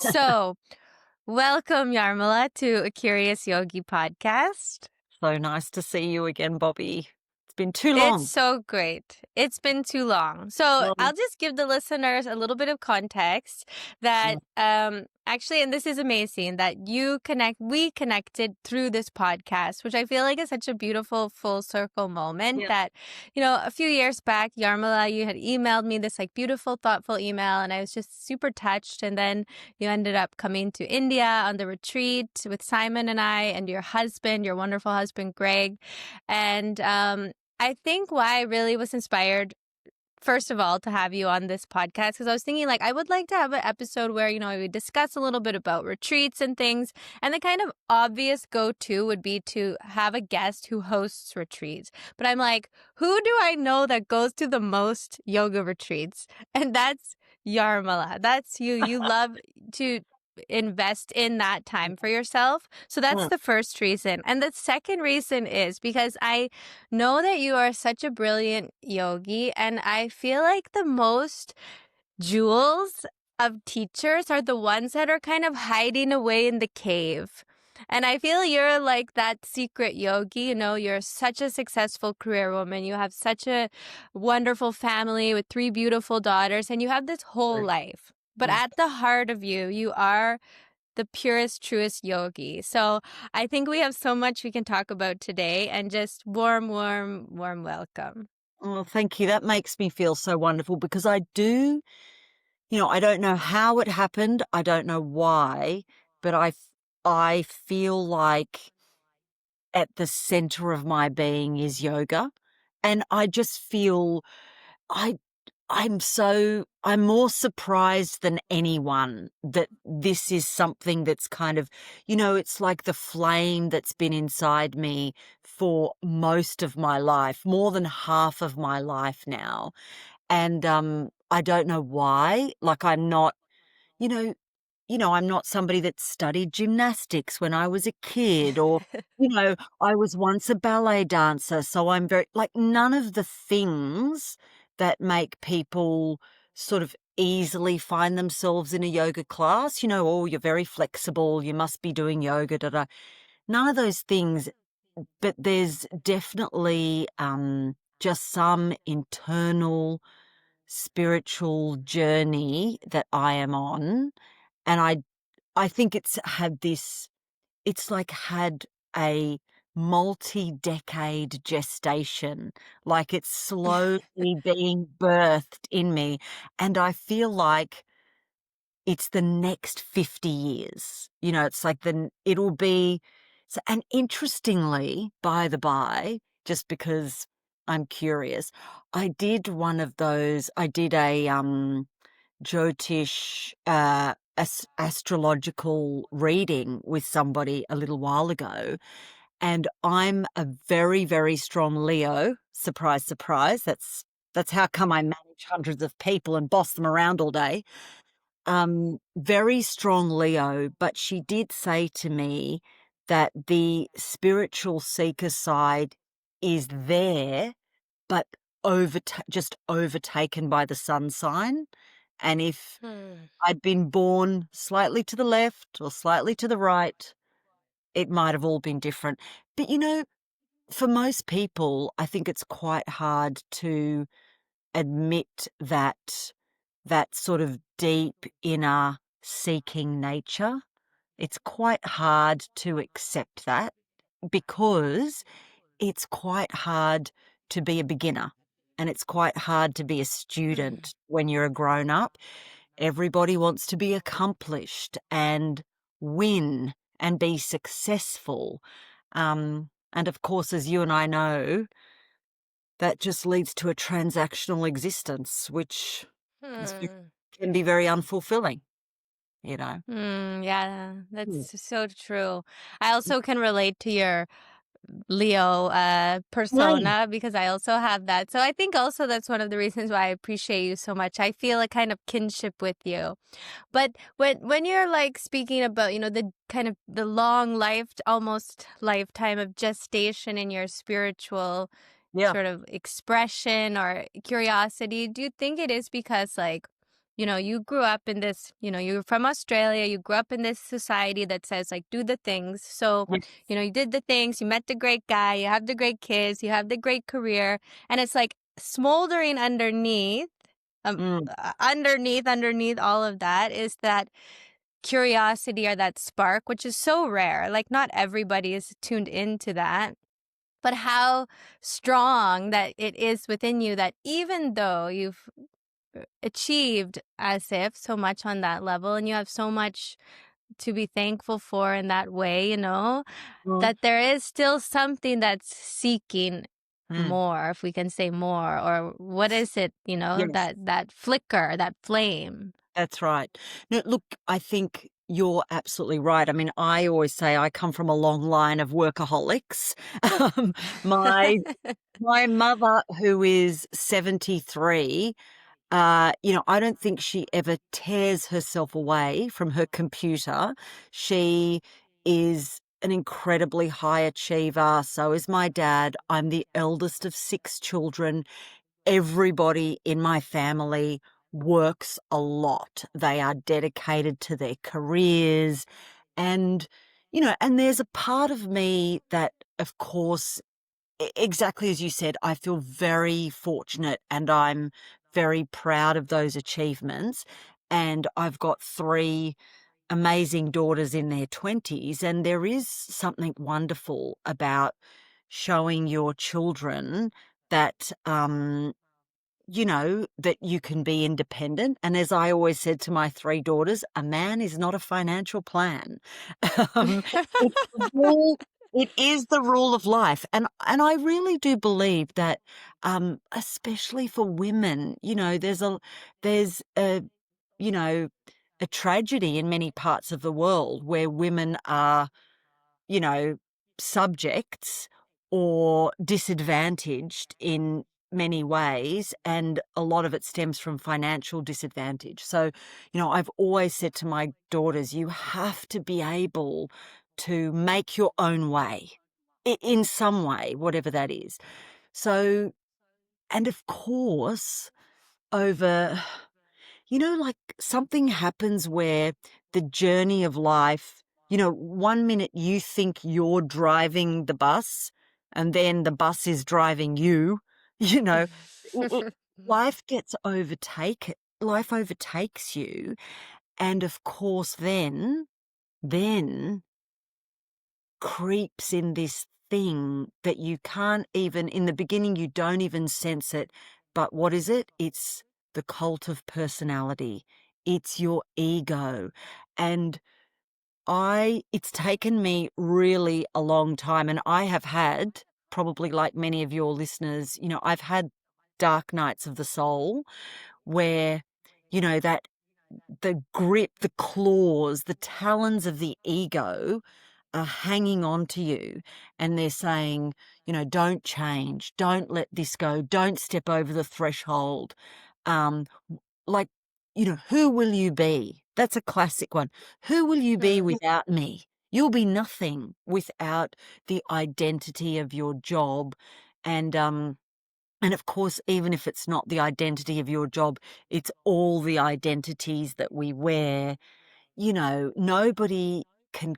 So, welcome, Yarmila, to a Curious Yogi podcast. So nice to see you again, Bobby. It's been too It's long. so great. It's been too long. So, Well, I'll just give the listeners a little bit of context that mm, actually, and this is amazing that we connected through this podcast, which I feel like is such a beautiful full circle moment yeah. that, a few years back, Yarmila, you had emailed me this like beautiful, thoughtful email, and I was just super touched. And then you ended up coming to India on the retreat with Simon and I and your husband, your wonderful husband, Greg. And I think why I really was inspired, first of all, to have you on this podcast, because I was thinking, like, I would like to have an episode where, we discuss a little bit about retreats and things. And the kind of obvious go-to would be to have a guest who hosts retreats. But I'm like, who do I know that goes to the most yoga retreats? And that's Yarmila. That's you. You love to invest in that time for yourself. So that's Mm. the first reason. And the second reason is because I know that you are such a brilliant yogi, and I feel like the most jewels of teachers are the ones that are kind of hiding away in the cave. And I feel you're like that secret yogi. You're such a successful career woman. You have such a wonderful family with 3 beautiful daughters, and you have this whole life. But Mm. at the heart of you, you are the purest, truest yogi. So I think we have so much we can talk about today, and just warm, warm, warm welcome. Oh, thank you. That makes me feel so wonderful because I don't know how it happened. I don't know why, but I feel like at the center of my being is yoga. And I just feel I I'm more surprised than anyone that this is something that's kind of, it's like the flame that's been inside me for most of my life, more than half of my life now. And I don't know why. Like you know, I'm not somebody that studied gymnastics when I was a kid, or I was once a ballet dancer, so I'm very like none of the things that make people sort of easily find themselves in a yoga class. Oh, you're very flexible, you must be doing yoga, da da. None of those things, but there's definitely just some internal spiritual journey that I am on, and I think it's like had a multi-decade gestation, like it's slowly being birthed in me. And I feel like it's the next 50 years. It's like it'll be, so, and interestingly, by the by, just because I'm curious, I did a, Jyotish astrological reading with somebody a little while ago, and I'm a very, very strong Leo. Surprise, surprise. That's how come I manage hundreds of people and boss them around all day. Very strong Leo, but she did say to me that the spiritual seeker side is there, but just overtaken by the sun sign. And if Hmm. I'd been born slightly to the left or slightly to the right, it might have all been different. But for most people, I think it's quite hard to admit that sort of deep inner seeking nature. It's quite hard to accept that because it's quite hard to be a beginner and it's quite hard to be a Hmm. student when you're a grown up. Everybody wants to be accomplished and win and be successful. And of course, as you and I know, that just leads to a transactional existence, which is, Hmm. can be very unfulfilling, you know. Yeah, Hmm. that's so true. I also can relate to your Leo Right. persona, because I also have that. So I think also that's one of the reasons why I appreciate you so much. I feel a kind of kinship with you. But when you're like speaking about, the kind of the long life, almost lifetime of gestation in your spiritual Yeah. sort of expression or curiosity, do you think it is because, like, you grew up in this, you're from Australia, you grew up in this society that says like, do the things. So, Yes. you did the things, you met the great guy, you have the great kids, you have the great career. And it's like smoldering Mm, underneath all of that is that curiosity or that spark, which is so rare. Like, not everybody is tuned into that. But how strong that it is within you, that even though you've achieved as if so much on that level and you have so much to be thankful for in that way, mm, that there is still something that's seeking mm. more, if we can say more, or what is it, Yes. that flicker, that flame. That's right. No, look, I think you're absolutely right. I mean, I always say I come from a long line of workaholics. Um, my my mother, who is 73, I don't think she ever tears herself away from her computer. She is an incredibly high achiever. So is my dad. I'm the eldest of 6 children. Everybody in my family works a lot. They are dedicated to their careers. And, and there's a part of me that, of course, exactly as you said, I feel very fortunate and I'm very proud of those achievements. And I've got 3 amazing daughters in their 20s. And there is something wonderful about showing your children that, that you can be independent. And as I always said to my 3 daughters, a man is not a financial plan. Um, it's the rule, it is the rule of life. And I really do believe that, especially for women, there's you know, a tragedy in many parts of the world where women are, you know, subjects or disadvantaged in many ways, and a lot of it stems from financial disadvantage. So, I've always said to my daughters, you have to be able to make your own way in some way, whatever that is. So, and of course, over like something happens where the journey of life, one minute you think you're driving the bus and then the bus is driving you, you know, l- l- life overtakes you. And of course, then creeps in this thing that you can't even, in the beginning, you don't even sense it. But what is it? It's the cult of personality. It's your ego. And it's taken me really a long time. And I have had, probably like many of your listeners, I've had dark nights of the soul where, that the grip, the claws, the talons of the ego are hanging on to you, and they're saying, don't change, don't let this go, don't step over the threshold. Um, like, who will you be? That's a classic one. Who will you be Mm. without me? You'll be nothing without the identity of your job. And of course, even if it's not the identity of your job, it's all the identities that we wear. Nobody can,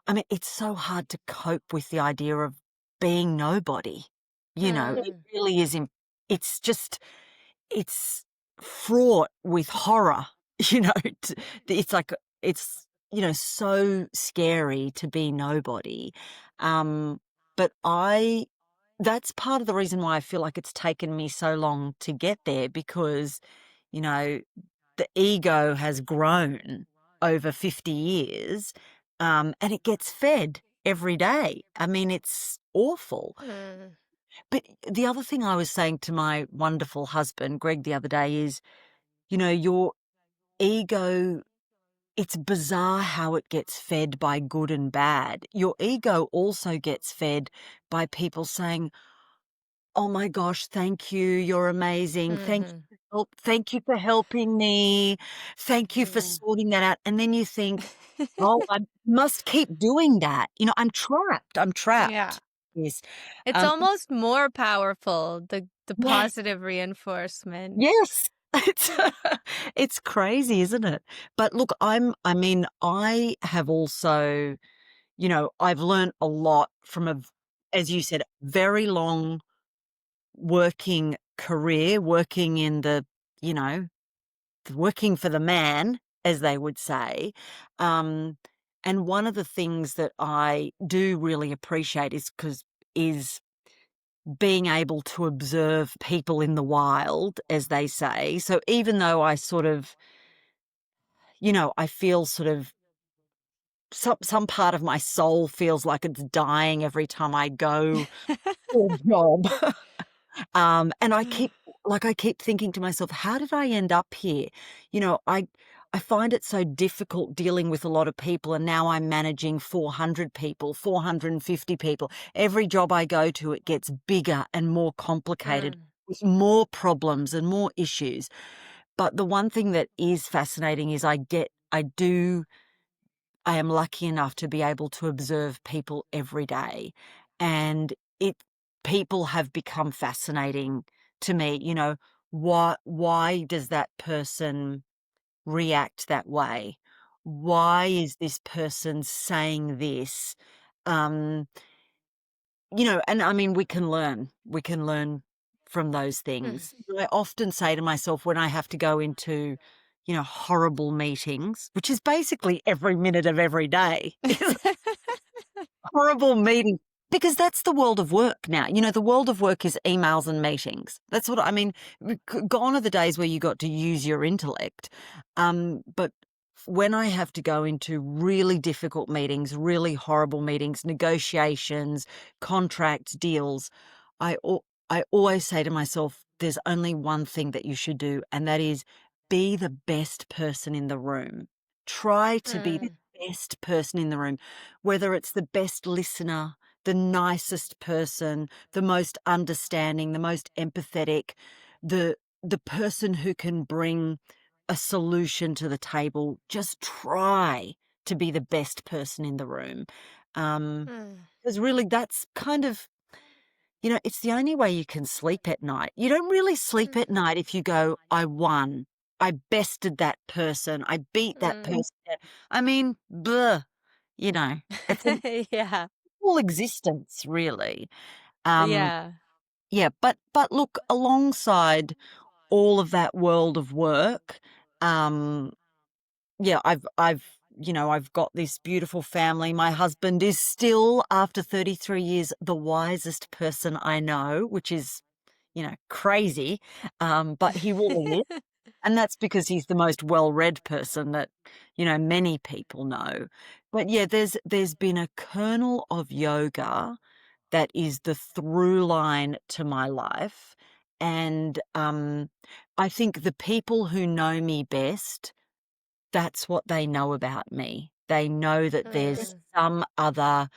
I mean, it's so hard to cope with the idea of being nobody. It Mm. really is. It's just, it's fraught with horror. You know, t- it's like, it's, so scary to be nobody. Um, but that's part of the reason why I feel like it's taken me so long to get there, because, you know, the ego has grown over 50 years, and it gets fed every day. I mean, it's awful. Mm. But the other thing I was saying to my wonderful husband, Greg, the other day is, your ego, it's bizarre how it gets fed by good and bad. Your ego also gets fed by people saying, oh my gosh, thank you. You're amazing. Mhm. Thank you for helping me. Thank you for Mhm. sorting that out. And then you think, oh, I must keep doing that. I'm trapped. I'm Yeah. trapped. Yes. It's Um, almost more powerful, the yes, positive reinforcement. yes. It's it's crazy, isn't it? But look, I mean, I have also, I've learned a lot from as you said, very long working career, working in you know, working for the man, as they would say. Um, and one of the things that I do really appreciate is being able to observe people in the wild, as they say. So even though I sort of, I feel sort of some part of my soul feels like it's dying every time I go to a job. And I keep thinking to myself, how did I end up here? You know, I I find it so difficult dealing with a lot of people, and now I'm managing 400 people, 450 people. Every job I go to, it gets bigger and more complicated Mm. with more problems and more issues. But the one thing that is fascinating is I am lucky enough to be able to observe people every day. And it people have become fascinating to me. Why does that person react that way? Why is this person saying this? Um, and I mean, we can learn. We can learn from those Mm. things. I often say to myself when I have to go into, horrible meetings, which is basically every minute of every day, is horrible meeting, because that's the world of work now. The world of work is emails and meetings. That's what I mean. Gone are the days where you got to use your intellect. But when I have to go into really difficult meetings, really horrible meetings, negotiations, contracts, deals, I always say to myself, there's only one thing that you should do, and that is be the best person in the room. Try to be the Mm. best person in the room, whether it's the best listener, the nicest person, the most understanding, the most empathetic, the person who can bring a solution to the table. Just try to be the best person in the room. Um, Mm. because really that's kind of, it's the only way you can sleep at night. You don't really sleep Mm. at night if you go, I won. I bested that person. I beat that Mm. person. I mean, blah, it's a Yeah. whole existence, really. Um, Yeah. yeah, but look, alongside all of that world of work, um, yeah, I've got this beautiful family. My husband is still, after 33 years, the wisest person I know, which is, crazy. But he really is. And that's because he's the most well-read person that, many people know. But yeah, there's been a kernel of yoga that is the through line to my life. And I think the people who know me best, that's what they know about me. They know that there's Mm. some other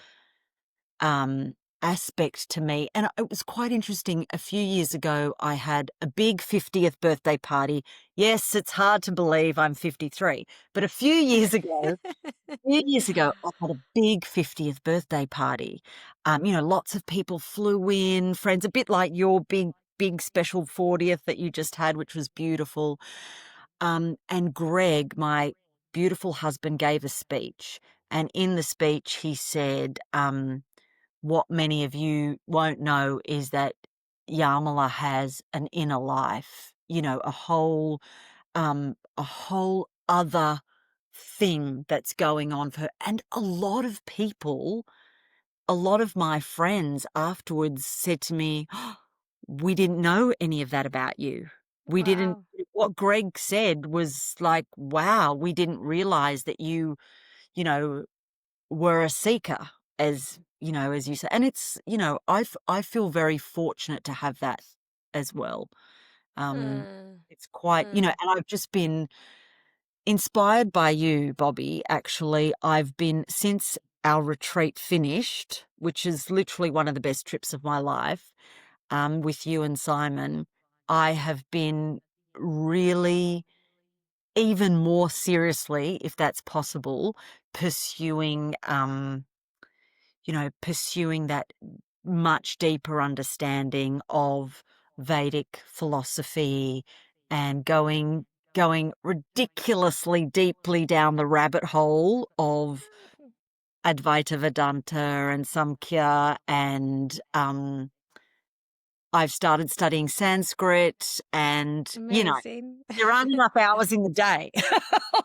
um, aspect to me. And it was quite interesting. A few years ago, I had a big 50th birthday party. Yes, it's hard to believe I'm 53, but a few years ago, I had a big 50th birthday party. Lots of people flew in, friends, a bit like your big special 40th that you just had, which was beautiful. And Greg, my beautiful husband, gave a speech. And in the speech, he said, what many of you won't know is that Yarmila has an inner life, a whole other thing that's going on for her. And a lot of my friends afterwards said to me, "Oh, we didn't know any of that about you. We didn't, Wow. what Greg said was like, wow, we didn't realize that you know, were a seeker, as you say." And it's, I feel very fortunate to have that as well. Um, Mm. it's quite, Mm. and I've just been inspired by you, Bobby. Actually, I've been, since our retreat finished, which is literally one of the best trips of my life, with you and Simon, I have been really, even more seriously, if that's possible, pursuing, pursuing that much deeper understanding of Vedic philosophy and going ridiculously deeply down the rabbit hole of Advaita Vedanta and Samkhya, and I've started studying Sanskrit, and Amazing. there aren't enough hours in the day.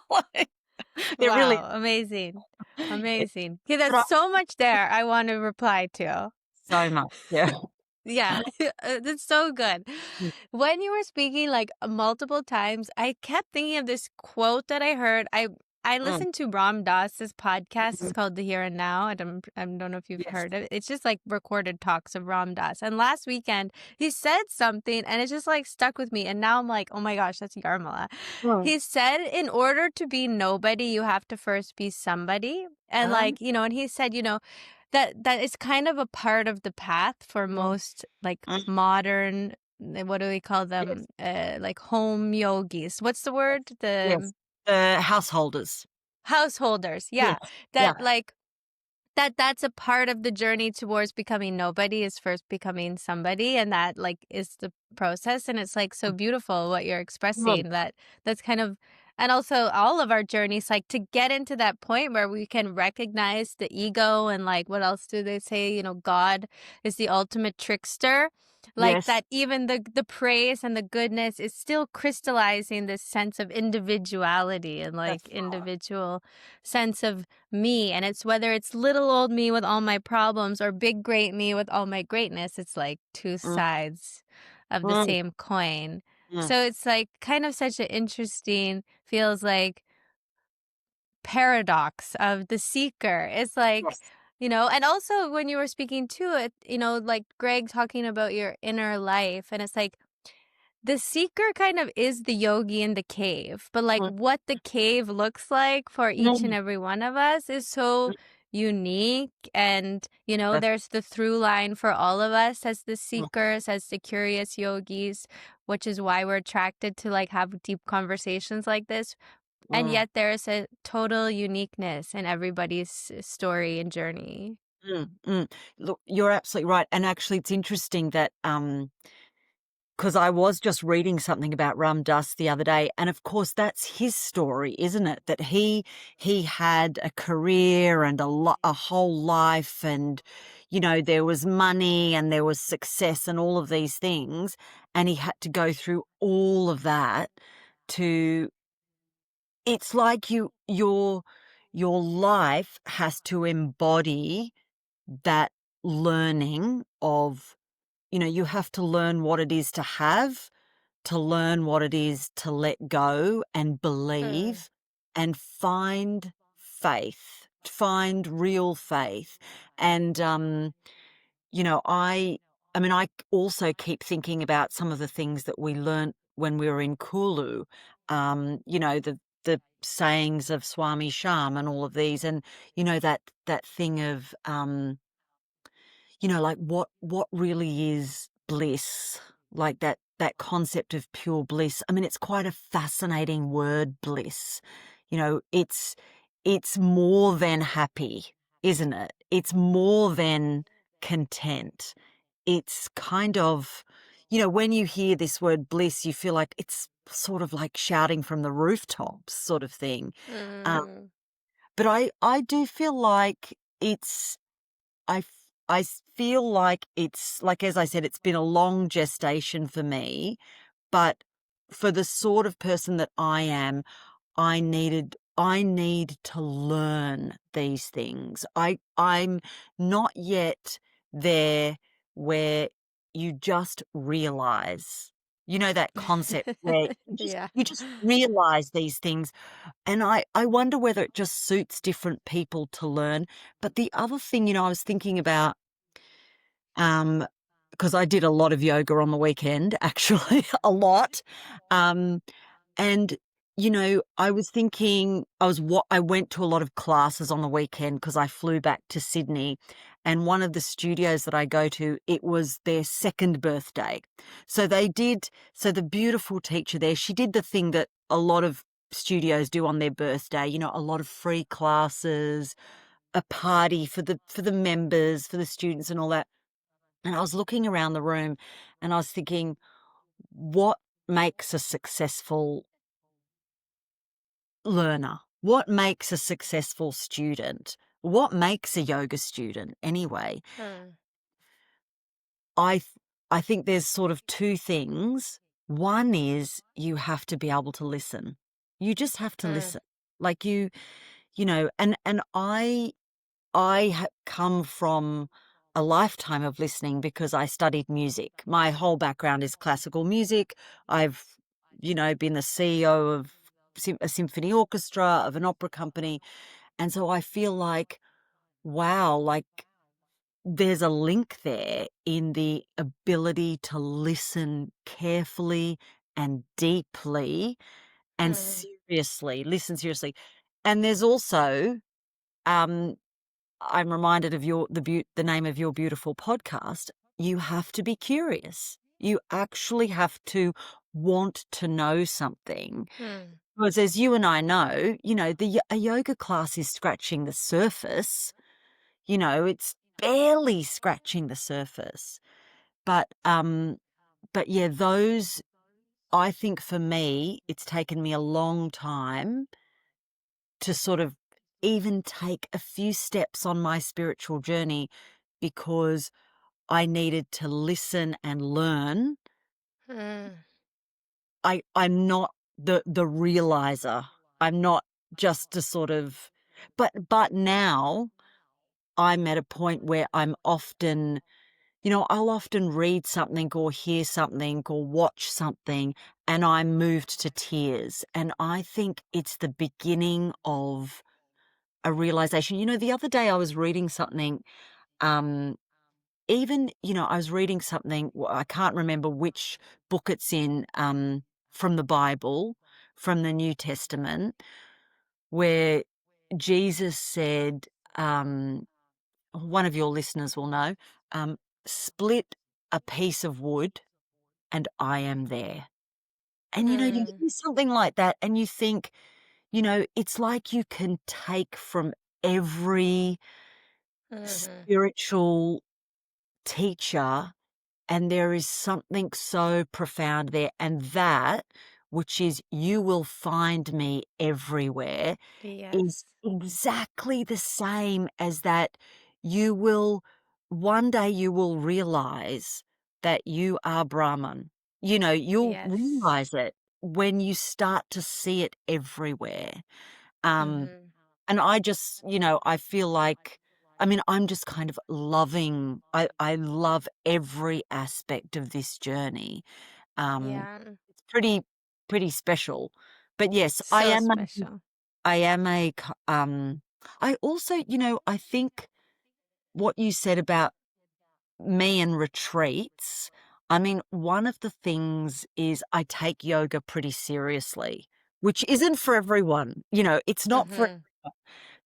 Like, there really Wow, amazing. it, Amazing. Okay, but there's so much there I want to reply to. so much. Yeah. Yeah, that's so good. When you were speaking like multiple times, I kept thinking of this quote that I heard. I Mm, listened to Ram Dass's podcast. It's mhm. called The Here and Now. I don't know if you've Yes. heard it. It's just like recorded talks of Ram Dass. And last weekend he said something and it just like stuck with me. And now I'm like, oh my gosh, that's Yarmila. Mm. He said, in order to be nobody, you have to first be somebody. And Um, like, and he said, that is kind of a part of the path for mm, most like mm. modern, what do we call them, Yes. like home yogis, what's the word, the Yes. The householders. householders, yeah, Yes. Yeah. that like that's a part of the journey towards becoming nobody, is first becoming somebody, and that like is the process. And it's like so beautiful what you're Mm. expressing, that's kind of, and also all of our journeys, like to get into that point where we can recognize the ego, and like what else do they say, God is the ultimate trickster, like Yes. that even the praise and the goodness is still crystallizing this sense of individuality and like That's right. individual sense of me. And it's whether it's little old me with all my problems or big great me with all my greatness, it's like two Mm, sides of the mm, same coin. mm. So it's like kind of such an interesting, feels like paradox of the seeker. It's like, Yes. and also when you were speaking to it, like Greg talking about your inner life, and it's like the seeker kind of is the yogi in the cave, but like Mm, what the cave looks like for each and mm, every one of us is so mm. unique. And, That's there's the through line for all of us as the mm, seekers, as the curious yogis, which is why we're attracted to like have deep conversations like this. And mm, yet there's a total uniqueness in everybody's story and journey. mm. Look, you're absolutely right. And actually, it's interesting that because I was just reading something about Ram Dass the other day, and of course that's his story, isn't it? That he had a career and a whole life, and there was money and there was success and all of these things, and he had to go through all of that to. It's like your life has to embody that learning of, you have to learn what it is to have, to learn what it is to let go and Mm. believe and find faith, find real faith. And, I mean, I also keep thinking about some of the things that we learnt when we were in Kulu, the sayings of Swami Sham and all of these, and, that thing of, like what really is bliss, like that concept of pure bliss. I mean, it's quite a fascinating word, bliss. It's more than happy, isn't it? It's more than content. It's kind of, when you hear this word bliss, you feel like it's sort of like shouting from the rooftops, sort of thing. Um, Mm. but I do feel like it's feel like it's like, as I said, it's been a long gestation for me, but for the sort of person that I am, I need to learn these things. I'm not yet there where you just realize, that concept where Yeah. you just realize these things. And I wonder whether it just suits different people to learn. But the other thing, I was thinking about, um, because I did a lot of yoga on the weekend, actually, a lot. Um, and, I was thinking, I went to a lot of classes on the weekend because I flew back to Sydney, and one of the studios that I go to, it was their second birthday. So so the beautiful teacher there, she did the thing that a lot of studios do on their birthday, a lot of free classes, a party for the members, for the students and all that. And I was looking around the room and I was thinking, what? makes a successful learner? What makes a successful student? What makes a yoga student anyway? Mm, I th- I think there's sort of two things. One is you have to be able to listen. You just have to mm, listen. Like and I come from a lifetime of listening because I studied music. My whole background is classical music. I've been the CEO of a symphony orchestra, of an opera company, and so I feel like wow, like there's a link there in the ability to listen carefully and deeply and mm, seriously, listen seriously. And there's also, um, I'm reminded of the name of your beautiful podcast. You have to be curious. You actually have to want to know something. mm, Because as you and I know, a yoga class is scratching the surface. It's barely scratching the surface. But yeah, those, I think for me, it's taken me a long time to sort of even take a few steps on my spiritual journey because I needed to listen and learn. mm, I'm not the realizer. I'm not just a sort of, but now I'm at a point where I'll often read something or hear something or watch something and I'm moved to tears. And I think it's the beginning of a realization. The other day I was reading something, um, I was reading something, I can't remember which book it's in, from the Bible, from the New Testament, where Jesus said, one of your listeners will know, split a piece of wood and I am there. And, you mm, hear something like that and you think, it's like you can take from every mhm. spiritual teacher and there is something so profound there. And that, which is you will find me everywhere, is Yes. exactly the same as that one day you will realize that you are Brahman. You'll Yes. realize it when you start to see it everywhere. Um, Mhm. and I just, I feel like, I mean, I'm just kind of I love every aspect of this journey. Um, Yeah. it's pretty special. But yes, So special. I am I also, I think what you said about me and retreats, I mean, one of the things is I take yoga pretty seriously, which isn't for everyone. It's not for, Mhm.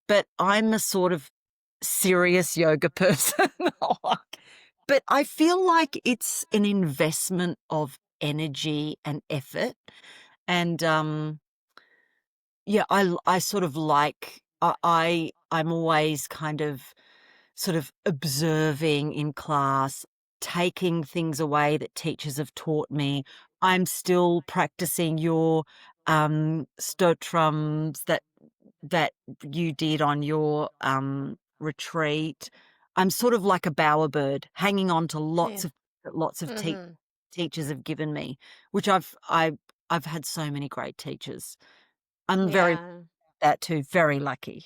but I'm a sort of serious yoga person. But I feel like it's an investment of energy and effort. And, yeah, I sort of like I'm always kind of sort of observing in class, taking things away that teachers have taught me. I'm still practicing your stotrams that you did on your retreat. I'm sort of like a bowerbird, hanging on to Yeah. lots of Mhm. teachers have given me, which I've had so many great teachers. I'm very Yeah. that too, very lucky.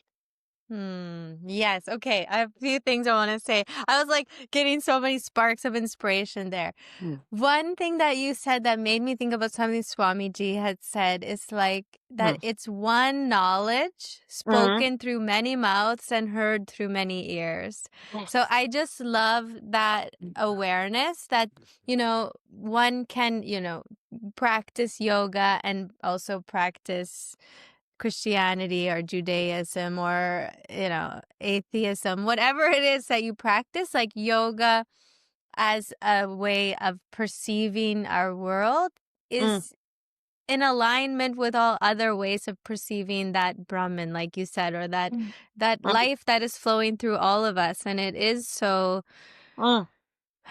Yes. Okay. I have a few things I want to say. I was like getting so many sparks of inspiration there. Mm, One thing that you said that made me think about something Swamiji had said is like that mm, it's one knowledge mm, spoken through many mouths and heard through many ears. So yes. I just love that awareness that, one can, practice yoga and also practice Christianity or Judaism or, atheism, whatever it is that you practice, like yoga as a way of perceiving our world Mm, is in alignment with all other ways of perceiving that Brahman, like you said, or that mm, that mm, life that is flowing through all of us. And it is so mm.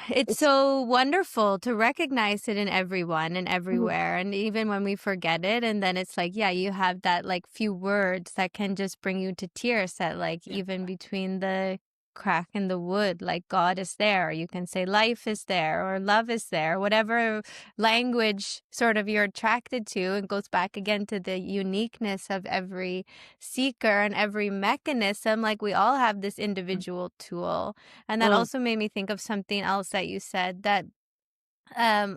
It's It's so wonderful to recognize it in everyone and mm, everywhere. And even when we forget it, and then it's like, yeah, you have that like few words that can just bring you to tears that like yeah. even between the crack in the wood, like God is there. You can say life is there or love is there, whatever language sort of you're attracted to. It goes back again to the uniqueness of every seeker and every mechanism. Like we all have this individual tool. And that Mm, also made me think of something else that you said that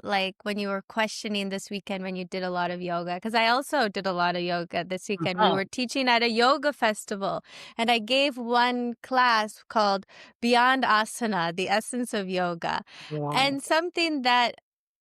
like when you were questioning this weekend when you did a lot of yoga, because I also did a lot of yoga this weekend. We uh-huh. were teaching at a yoga festival, and I gave one class called Beyond Asana, the essence of yoga. Wow. And something that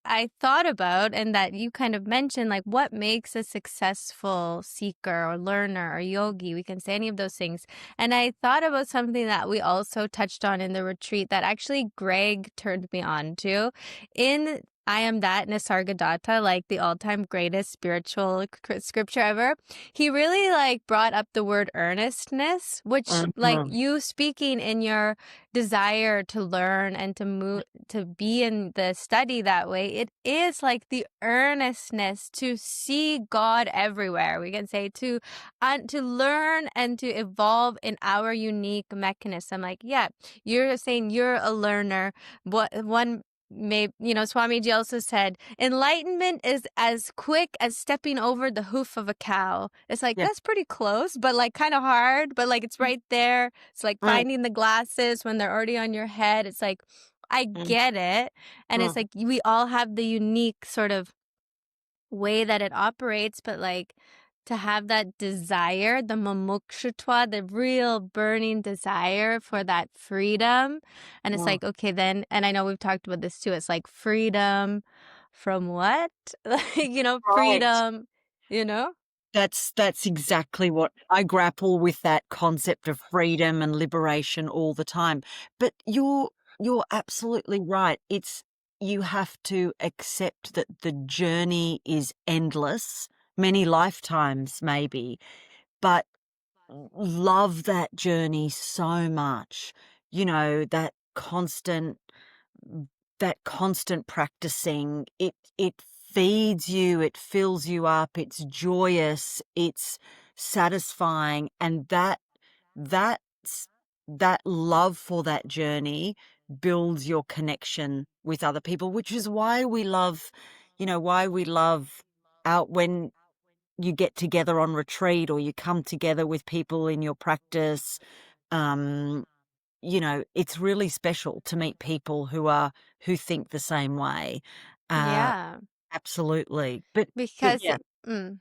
I thought about and that you kind of mentioned, like what makes a successful seeker or learner or yogi, we can say any of those things. And I thought about something that we also touched on in the retreat that actually Greg turned me on to in I Am That Nisargadatta, like the all-time greatest spiritual scripture ever. He really like brought up the word earnestness, which like Mhm. you speaking in your desire to learn and to move to be in the study that way. It is like the earnestness to see God everywhere. We can say to learn and to evolve in our unique mechanism. Like, yeah, you're saying you're a learner. What one may Swamiji also said enlightenment is as quick as stepping over the hoof of a cow. It's like Yeah. that's pretty close, but like kind of hard, but like it's right there. It's like Mm, finding the glasses when they're already on your head. It's like I mm, get it. And it's mm. like we all have the unique sort of way that it operates, but like to have that desire, the mamukshutva, the real burning desire for that freedom. And it's Mm. like, okay, then, and I know we've talked about this too. It's like freedom from what? Like, Right. freedom, you know? That's exactly what I grapple with, that concept of freedom and liberation all the time. But you're absolutely right. It's you have to accept that the journey is endless, many lifetimes maybe, but love that journey so much. You know, that constant practicing, it feeds you, it fills you up, it's joyous, it's satisfying, and that's that love for that journey builds your connection with other people, which is why we love, why we love out when you get together on retreat or you come together with people in your practice. um it's really special to meet people who think the same way. Uh, Yeah. absolutely. But Because, yeah. mm.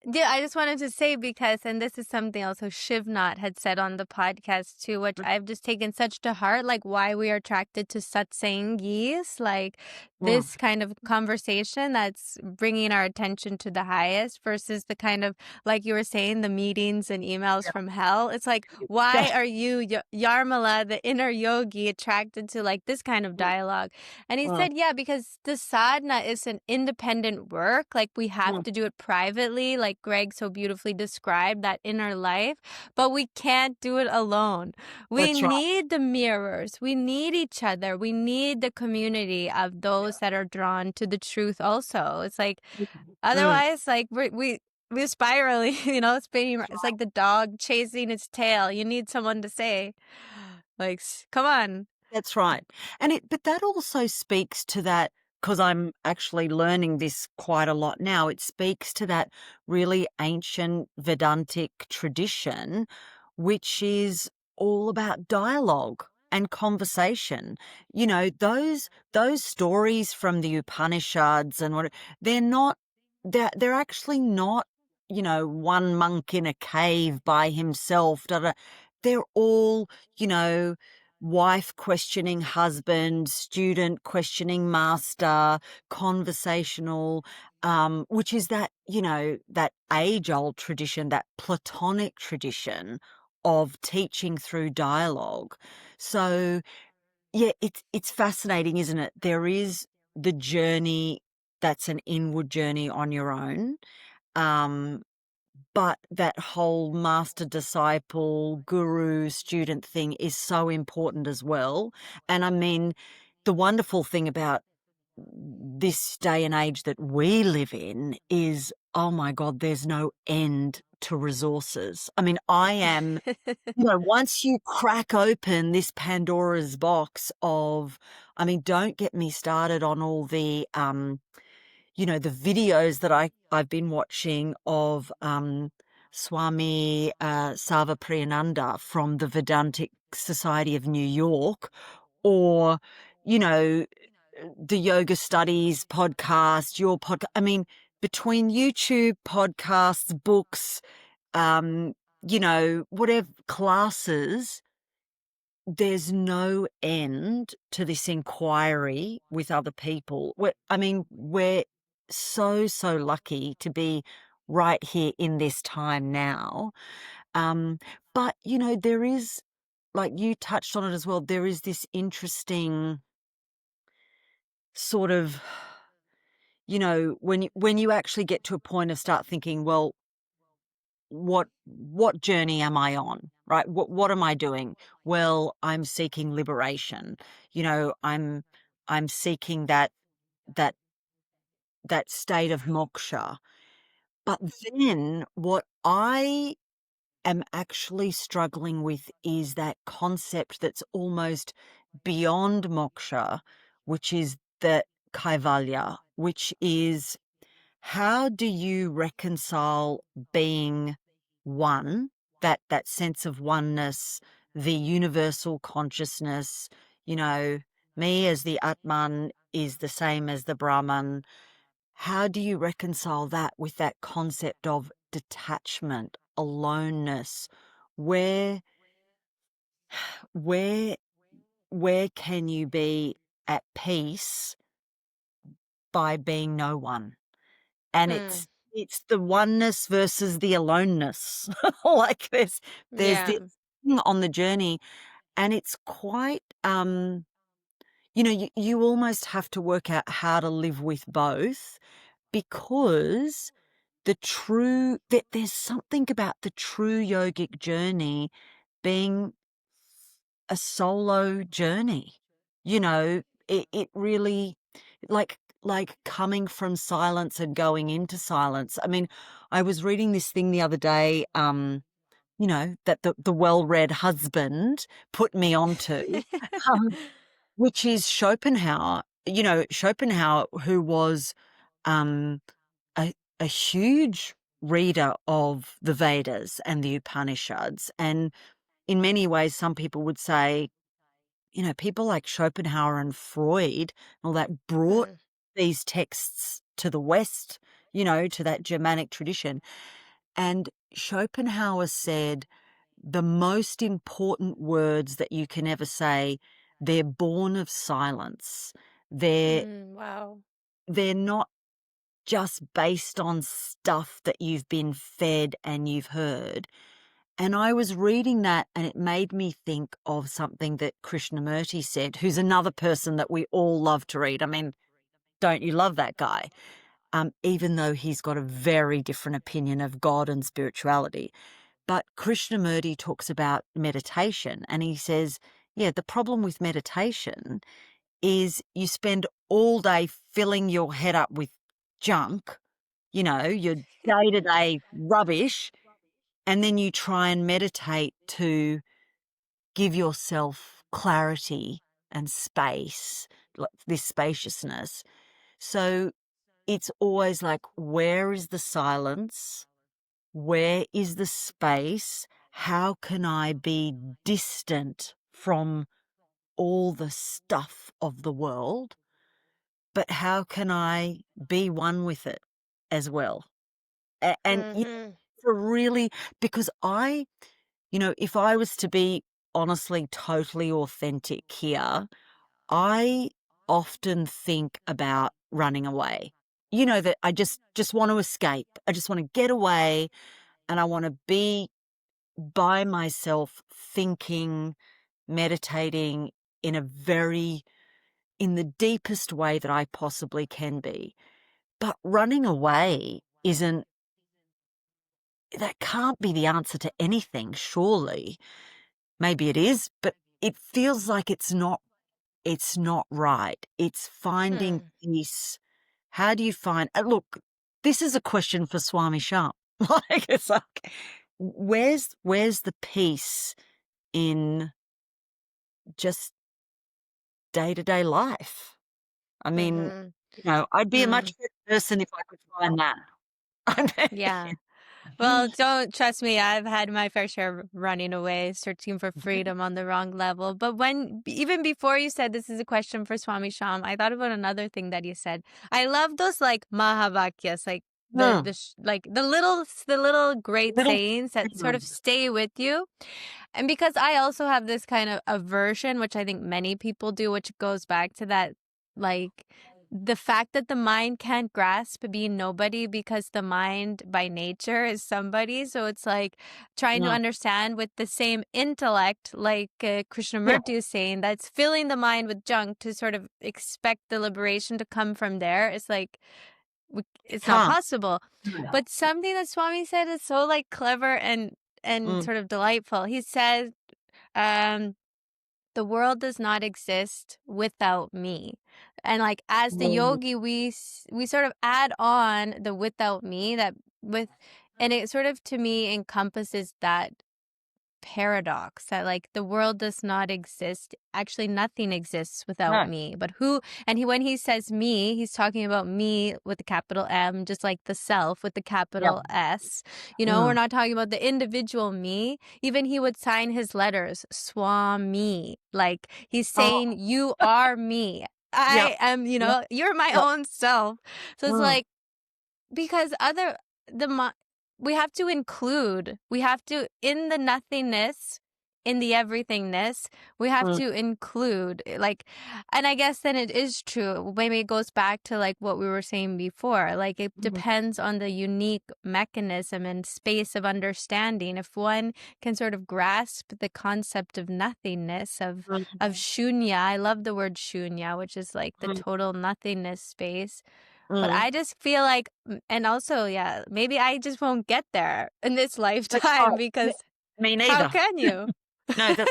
Yeah, I just wanted to say because, and this is something also Shivnat had said on the podcast too, which I've just taken such to heart, like why we are attracted to satsangis, like Mm, this kind of conversation that's bringing our attention to the highest versus the kind of, like you were saying, the meetings and emails yeah. from hell. It's like, why That are you, Yarmila, the inner yogi, attracted to like this kind of mm, dialogue? And he mm, said, yeah, because the sadhana is an independent work. Like we have mm. to do it privately, like Greg so beautifully described that inner life, but we can't do it alone. We That's right. need the mirrors. We need each other. We need the community of those that are drawn to the truth also. It's like, Mm, otherwise, like we're spiraling, spinning. It's like the dog chasing its tail. You need someone to say, like, come on. that's right. But that also speaks to that, because I'm actually learning this quite a lot now. It speaks to that really ancient Vedantic tradition, which is all about dialogue and conversation. Those stories from the Upanishads and they're actually not, one monk in a cave by himself. Da, da. They're all, you know, wife questioning husband, student questioning master, conversational, which is that age old tradition, that Platonic tradition of teaching through dialogue. So yeah, it's fascinating, isn't it? There is the journey that's an inward journey on your own. Um, but that whole master disciple, guru, student thing is so important as well. And I mean, the wonderful thing about this day and age that we live in is, oh my God, there's no end to resources. I mean, I am, once you crack open this Pandora's box of, I mean, don't get me started on all the, the videos that I've been watching of Swami Sarvapriyananda from the Vedantic Society of New York, or, you know, the Yoga Studies podcast, your podcast. I mean, between YouTube, podcasts, books, whatever classes, there's no end to this inquiry with other people. We're so, so lucky to be right here in this time now. But, there is, like you touched on it as well, there is this interesting sort of, when you actually get to a point of start thinking, well, what journey am I on, right? What am I doing? Well, I'm seeking liberation. I'm seeking that that state of moksha. But then what I am actually struggling with is that concept that's almost beyond moksha, which is the kaivalya, which is, how do you reconcile being one, that sense of oneness, the universal consciousness, me as the Atman is the same as the Brahman. How do you reconcile that with that concept of detachment, aloneness? Where where where can you be at peace by being no one? And Hmm. it's the oneness versus the aloneness. Like there's Yeah. this thing on the journey, and it's quite you almost have to work out how to live with both, because there's something about the true yogic journey being a solo journey. It really, like coming from silence and going into silence. I mean, I was reading this thing the other day, that the well-read husband put me onto, um, which is Schopenhauer. Schopenhauer, who was um, a huge reader of the Vedas and the Upanishads. And in many ways, some people would say, people like Schopenhauer and Freud, all that, brought Hmm. these texts to the West, to that Germanic tradition. And Schopenhauer said the most important words that you can ever say, they're born of silence. They're Wow. they're not just based on stuff that you've been fed and you've heard. And I was reading that, and it made me think of something that Krishnamurti said, who's another person that we all love to read. I mean, don't you love that guy? Even though he's got a very different opinion of God and spirituality. But Krishnamurti talks about meditation, and he says, yeah, the problem with meditation is you spend all day filling your head up with junk, your day-to-day rubbish, and then you try and meditate to give yourself clarity and space, like this spaciousness. So it's always like, where is the silence? Where is the space? How can I be distant from all the stuff of the world? But how can I be one with it as well? And Hmm. for really, because if I was to be honestly totally authentic here, I often think about running away. That I just want to escape. I just want to get away, and I want to be by myself, thinking, meditating in in the deepest way that I possibly can be. But running away that can't be the answer to anything, surely. Maybe it is, but it feels like it's not it's not right. It's finding Hmm. peace. How do you find look, this is a question for Swami Sham. Like, it's like, where's the peace in just day-to-day life? I mean, Mm-hmm. I'd be a Mm. much better person if I could find that. I Yeah. Well, mean, don't trust me. I've had my fair share of running away, searching for freedom on the wrong level. But even before you said this is a question for Swami Sham, I thought about another thing that you said. I love those like Mahavakyas, like mm, like the little great little sayings that sort of stay with you. And because I also have this kind of aversion, which I think many people do, which goes back to that, like the fact that the mind can't grasp being nobody because the mind by nature is somebody. So it's like trying to mm, understand with the same intellect, like yeah, Krishnamurti is saying, that's filling the mind with junk to sort of expect the liberation to come from there. It's like, it's not can't. possible. But something that Swami said is so like clever and Mm, sort of delightful. He says, um, the world does not exist without me. And like as the mm, yogi, we sort of add on the without me that with, and it sort of to me encompasses that paradox that like the world does not exist, actually nothing exists without no, me, but who, and he, when he says me, he's talking about me with the capital M, just like the self with the yeah, capital S. We're mm, not talking about the individual me. Even he would sign his letters Swami, like he's oh, saying you are me, yeah, I am, yeah, you're my yeah, own self. So it's mm, like, because the we have to include, we have to, in the nothingness, in the everythingness, we have mm, to include like, and I guess then it is true, maybe it goes back to like what we were saying before, like it mm, depends on the unique mechanism and space of understanding. If one can sort of grasp the concept of nothingness, of mm, shunya, I love the word shunya, which is like the mm, total nothingness space. But mm. I just feel like, and also, yeah, maybe I just won't get there in this That's lifetime right. Me, because me how neither. can you? No, that.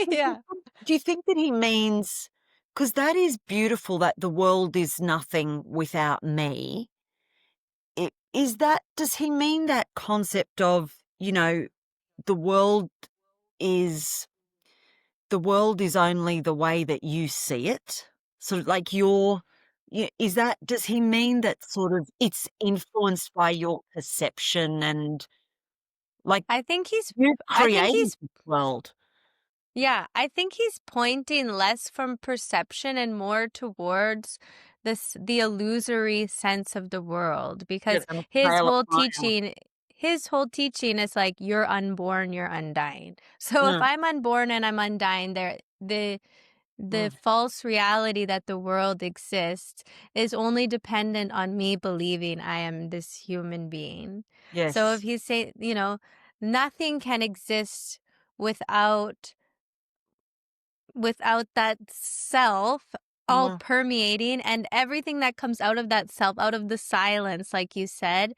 Yeah. Do you think that he means? Because that is beautiful. That the world is nothing without me. Is that? Does he mean that concept of the world is the world is only the way that you see it? Sort of like is that, does he mean that sort of it's influenced by your perception and like I think he's, you I think created he's, this world? yeah, I think he's pointing less from perception and more towards the illusory sense of the world, Yeah, because the trail of fire. his whole teaching is like, you're unborn, you're undying. So if Mm, I'm unborn and I'm undying, the mm, false reality that the world exists is only dependent on me believing I am this human being. So if yes. he's saying, nothing can exist without that self all Mm, permeating, and everything that comes out of that self, out of the silence, like you said,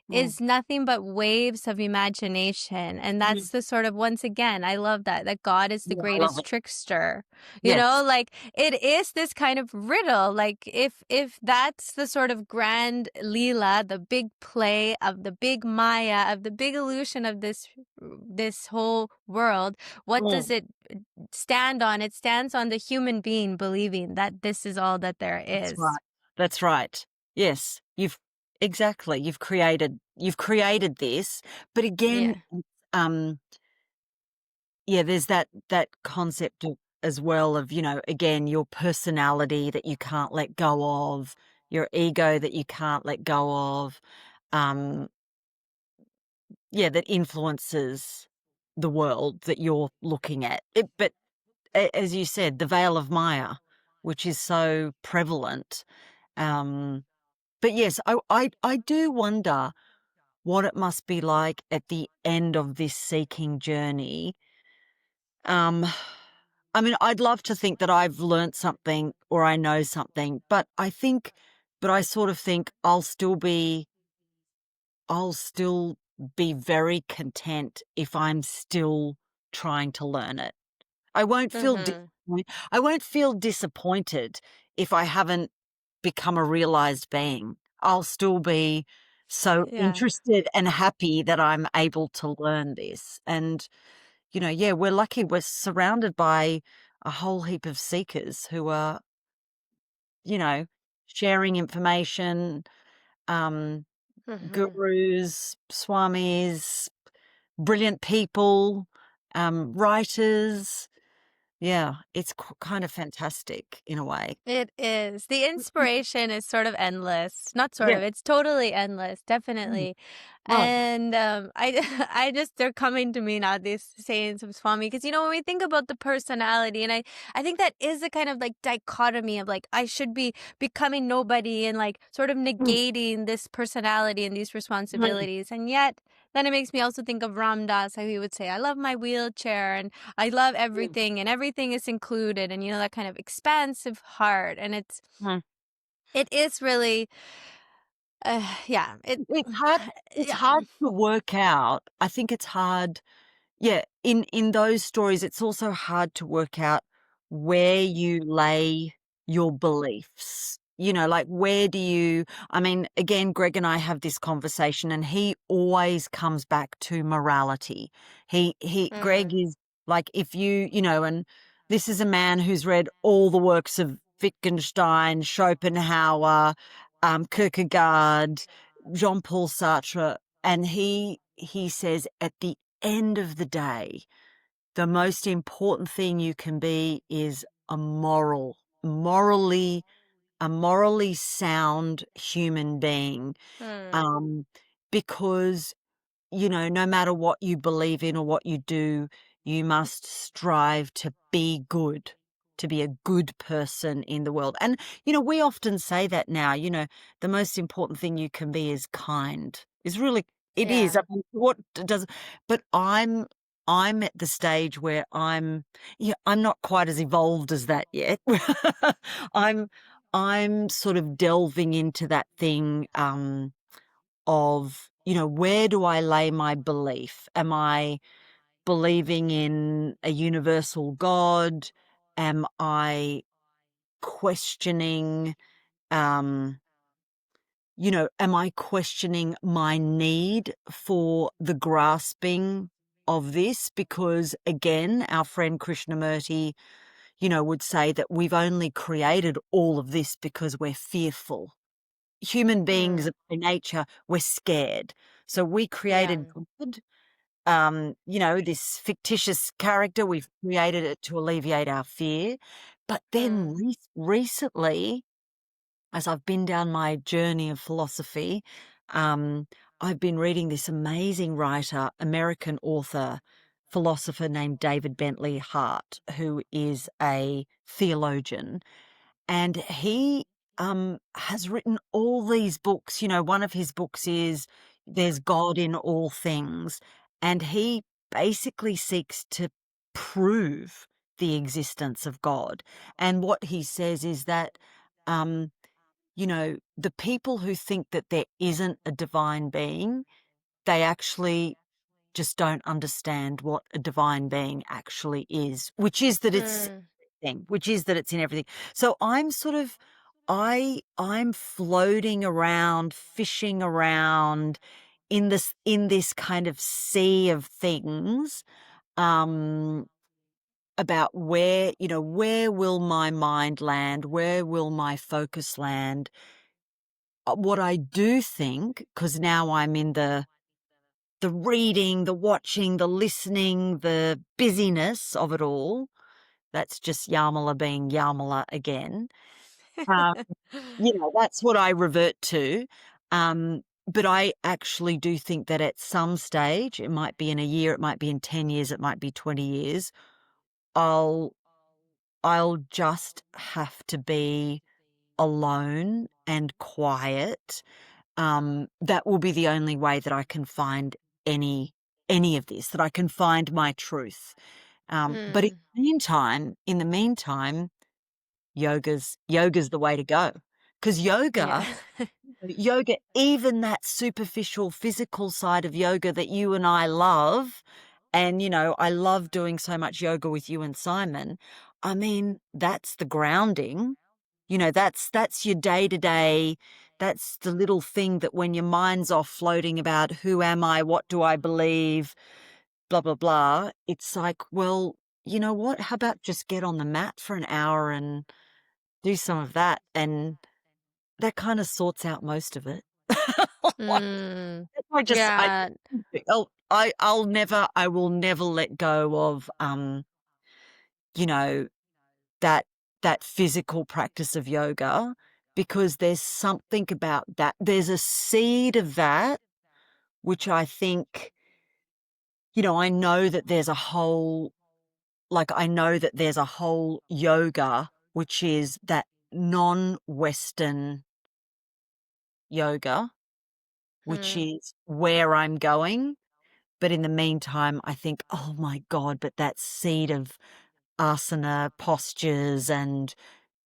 mm, is nothing but waves of imagination. And mm. that's the sort of, once again, I love that God is the Yeah, I love greatest it. trickster. Yes. Like it is this kind of riddle. Like if that's the sort of grand Leela, the big play of the big Maya, of the big illusion of this whole world, what does Mm, it stand on? It stands on the human being believing that this is all that there that's is. right. That's right. Yes. Exactly. You've created this. But again, Yeah. um, yeah, there's that concept of, as well, of, again, your personality that you can't let go of, your ego that you can't let go of. Um, yeah, that influences the world that you're looking at. But as you said, the veil of Maya, which is so prevalent. Um, but yes, I do wonder what it must be like at the end of this seeking journey. Um, I mean, I'd love to think that I've learnt something or I know something, but I sort of think I'll still be very content if I'm still trying to learn it. I won't feel Mm-hmm. I won't feel disappointed if I haven't become a realized being. I'll still be so Yeah. interested and happy that I'm able to learn this. And, yeah, we're lucky. We're surrounded by a whole heap of seekers who are, you know, sharing information, um, Mm-hmm. gurus, swamis, brilliant people, writers. Yeah, it's kind of fantastic in a way. It is. The inspiration is sort of endless. Not sort Yeah. of. It's totally endless, Mm. definitely. Oh, And I, I just they're coming to me now. These sayings of Swami, because when we think about the personality, and I think that is a kind of like dichotomy of like I should be becoming nobody and like sort of mm, negating this personality and these mm, responsibilities, and yet. Then it makes me also think of Ram Dass, how he would say, I love my wheelchair and I love mm, everything and everything is included and that kind of expansive heart and mm. it is really yeah it It's hard it's yeah hard to work out. I think it's hard. Yeah, in those stories, it's also hard to work out where you lay your beliefs. Like where do you I mean, again, Greg and I have this conversation and he always comes back to morality. Greg mm, is like if and this is a man who's read all the works of Wittgenstein, Schopenhauer, Kierkegaard, Jean-Paul Sartre, and he says at the end of the day, the most important thing you can be is morally, a morally sound human being. mm, Um, because no matter what you believe in or what you do, you must strive to be good, to be a good person in the world. And, we often say that now, the most important thing you can be is kind. Is really, it is. yeah I mean, what does, but I'm at the stage where I'm not quite as evolved as that yet. I'm, I'm sort of delving into that thing, of, where do I lay my belief? Am I believing in a universal God? Am I questioning, um, am I questioning my need for the grasping of this? Because again, our friend Krishnamurti, would say that we've only created all of this because we're fearful. Human beings mm, by nature, we're scared. So we yeah created God, this fictitious character, we've created it to alleviate our fear. But then mm, recently, as I've been down my journey of philosophy, um, I've been reading this amazing writer, American author, philosopher named David Bentley Hart, who is a theologian, and he has written all these books. One of his books is There's God in All Things, and he basically seeks to prove the existence of God. And what he says is that, um, the people who think that there isn't a divine being, they actually just don't understand what a divine being actually is, which is that it's mm, everything, which is that it's in everything. So I'm sort of I'm floating around, fishing around in this kind of sea of things, um, about where will my mind land? Where will my focus land? What I do think, because now I'm in the reading, the watching, the listening, the busyness of it all. That's just Yarmila being Yarmila again. Um, that's what I revert to. But I actually do think that at some stage, it might be in a year, it might be in 10 years, it might be 20 years, I'll I'll just have to be alone and quiet. That will be the only way that I can find any of this, that I can find my truth. But mm, in the meantime, yoga's the way to go. Because yeah yoga, even that superficial physical side of yoga that you and I love And, I love doing so much yoga with you and Simon. I mean, that's the grounding. That's your day to day. That's the little thing that when your mind's off floating about who am I, what do I believe, blah, blah, blah, it's like, well, you know what? How about just get on the mat for an hour and do some of that? And that kind of sorts out most of it. Mm. I Yeah. I will never let go of, you know, that physical practice of yoga, because there's something about that. There's a seed of that, which I think, I know that there's a whole, I know that there's a whole yoga, which is that non-Western yoga, which Mm. is where I'm going. But in the meantime, I think, oh my God, but that seed of asana postures and,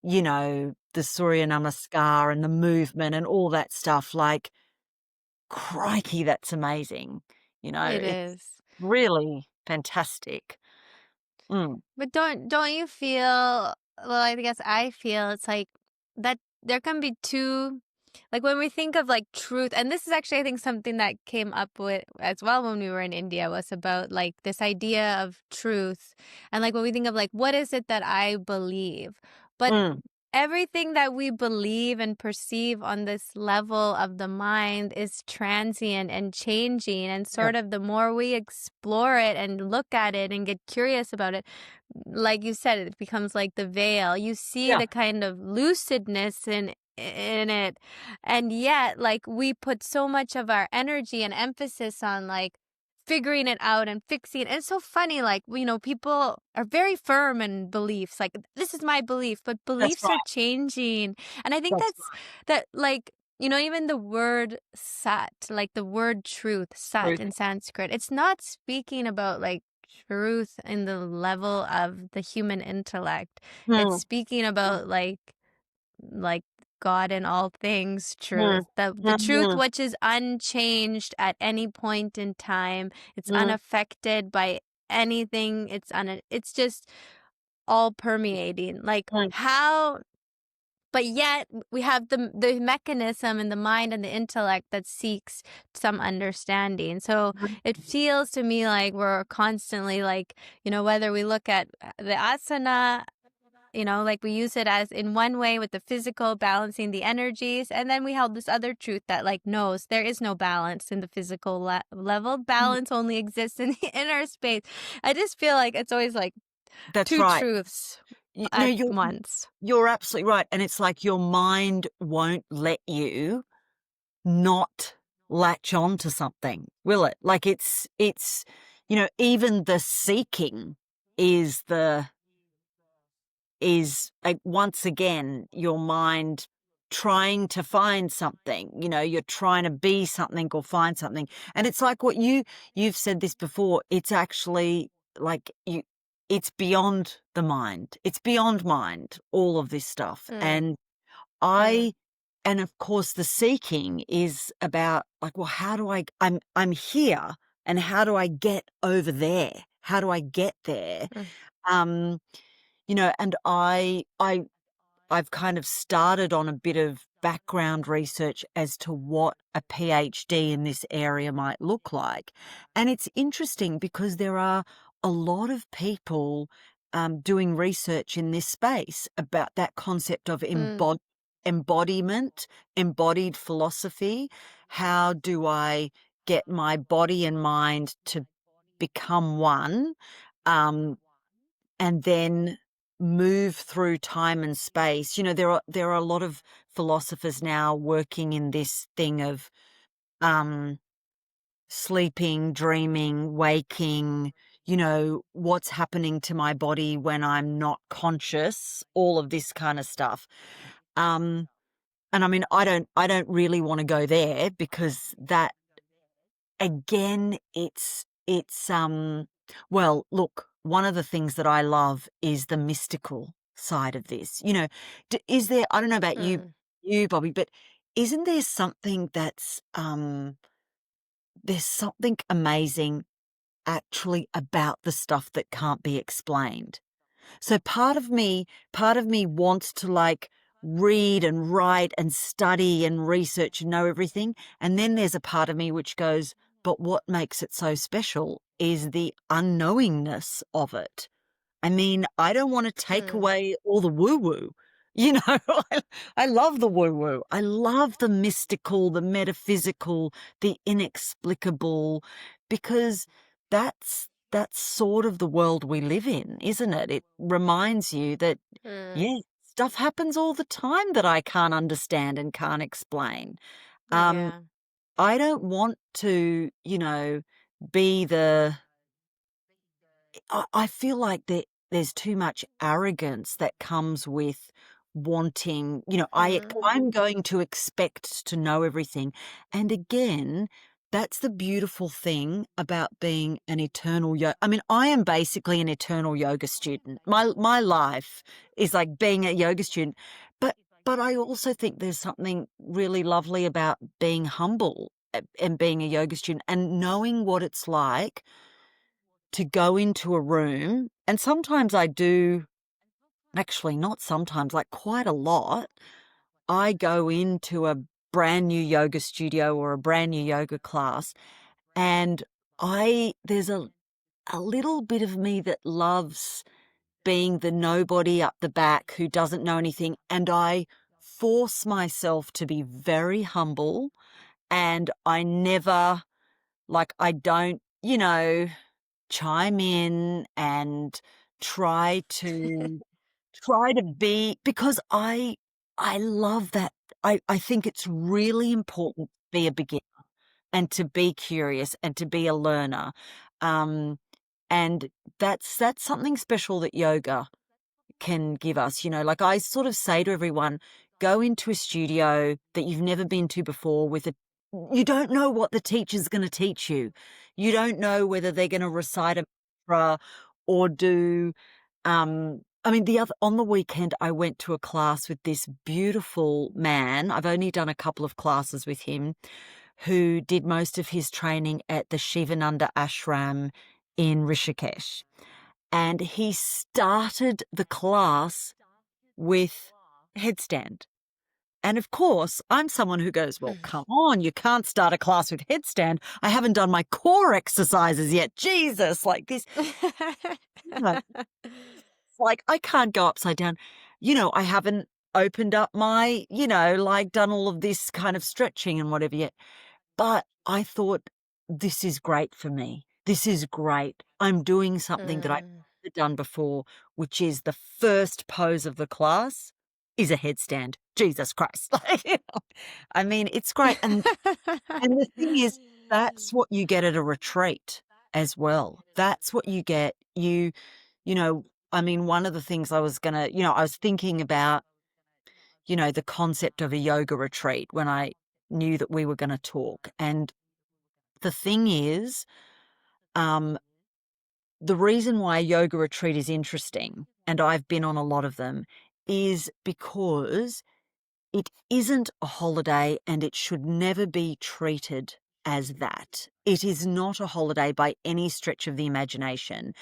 the Surya Namaskar and the movement and all that stuff, like, crikey, that's amazing. It It's is. really fantastic. Mm, But don't you feel, well, I guess I feel it's like that there can be two, like when we think of like truth, and this is actually I think something that came up with as well when we were in India, was about like this idea of truth. And like when we think of like what is it that I believe? But mm, everything that we believe and perceive on this level of the mind is transient and changing, and yeah, sort of the more we explore it and look at it and get curious about it, like you said, it becomes like the veil. You see yeah, the kind of lucidness in it. And yet, like, we put so much of our energy and emphasis on like figuring it out and fixing it. And it's so funny, like, people are very firm in beliefs. Like, this is my belief, but that's beliefs are right. changing. And I think That's that's right. that, like, even the word sat, like the word truth, sat Truth. in Sanskrit, it's not speaking about like truth in the level of the human intellect. It's Mm, speaking mm, about like God in all things mm, truth. The truth mhm, which is unchanged at any point in time. It's mm, unaffected by anything. It's just all permeating. Like mm, how, but yet we have the mechanism in the mind and the intellect that seeks some understanding. So mm, it feels to me like we're constantly like, whether we look at the asana, like we use it as in one way with the physical balancing the energies, and then we held this other truth that like knows there is no balance in the physical level. mm. Balance only exists in the inner space. I just feel like it's always like That's two right. truths No, at once. you're absolutely right, and it's like your mind won't let you not latch on to something, will it? Like it's even the seeking is like, once again, your mind trying to find something. You're trying to be something or find something. And it's like what you've said this before, it's actually like it's beyond the mind. It's beyond mind, all of this stuff. Mm, And mm, I and of course the seeking is about like, well, how do I'm here, and how do I get over there? How do I get there? mm, Um, and I've kind of started on a bit of background research as to what a PhD in this area might look like. And it's interesting because there are a lot of people doing research in this space about that concept of mm, embodiment, embodied philosophy. How do I get my body and mind to become one? Um, and then move through time and space. There are a lot of philosophers now working in this thing of um sleeping, dreaming, waking, what's happening to my body when I'm not conscious, all of this kind of stuff. Um and I mean, I don't really want to go there, because that, again, well, look, one of the things that I love is the mystical side of this. Is there, I don't know about mm. you, Bobby, but isn't there something that's, there's something amazing actually about the stuff that can't be explained. So part of me wants to like read and write and study and research and know everything. And then there's a part of me which goes, but what makes it so special is the unknowingness of it. I mean, I don't want to take Mm. away all the woo woo. You know, I love the woo woo. I love the mystical, the metaphysical, the inexplicable, because that's sort of the world we live in, isn't it? It reminds you that, Mm. yeah, stuff happens all the time that I can't understand and can't explain. Um, Yeah. I don't want to, be I feel like there's too much arrogance that comes with wanting, Mm. I'm going to expect to know everything. And again, that's the beautiful thing about being an eternal yoga. I mean, I am basically an eternal yoga student. My life is like being a yoga student. But but I also think there's something really lovely about being humble and being a yoga student and knowing what it's like to go into a room, and sometimes I do, actually not sometimes, like quite a lot, I go into a brand new yoga studio or a brand new yoga class, and there's a little bit of me that loves being the nobody up the back who doesn't know anything, and I force myself to be very humble, and I never, like, I don't, chime in and try to be, because I love that. I think it's really important to be a beginner and to be curious and to be a learner. Um, and that's something special that yoga can give us. Like I sort of say to everyone, go into a studio that you've never been to before you don't know what the teacher's going to teach you. You don't know whether they're going to recite a mantra or do, I mean, on the weekend, I went to a class with this beautiful man. I've only done a couple of classes with him, who did most of his training at the Shivananda ashram in Rishikesh. And he started the class with headstand. And of course, I'm someone who goes, well, come on, you can't start a class with headstand. I haven't done my core exercises yet. Jesus, like this. Like, I can't go upside down. I haven't opened up my, like done all of this kind of stretching and whatever yet. But I thought, this is great for me. This is great. I'm doing something that I've Mm. never done before, which is the first pose of the class is a headstand. Jesus Christ. I mean, it's great. And the thing is, that's what you get at a retreat as well. That's what you get. You know, I mean, one of the things I was thinking about, the concept of a yoga retreat when I knew that we were going to talk. And the thing is, um, the reason why a yoga retreat is interesting, and I've been on a lot of them, is because it isn't a holiday and it should never be treated as that. It is not a holiday by any stretch of the imagination.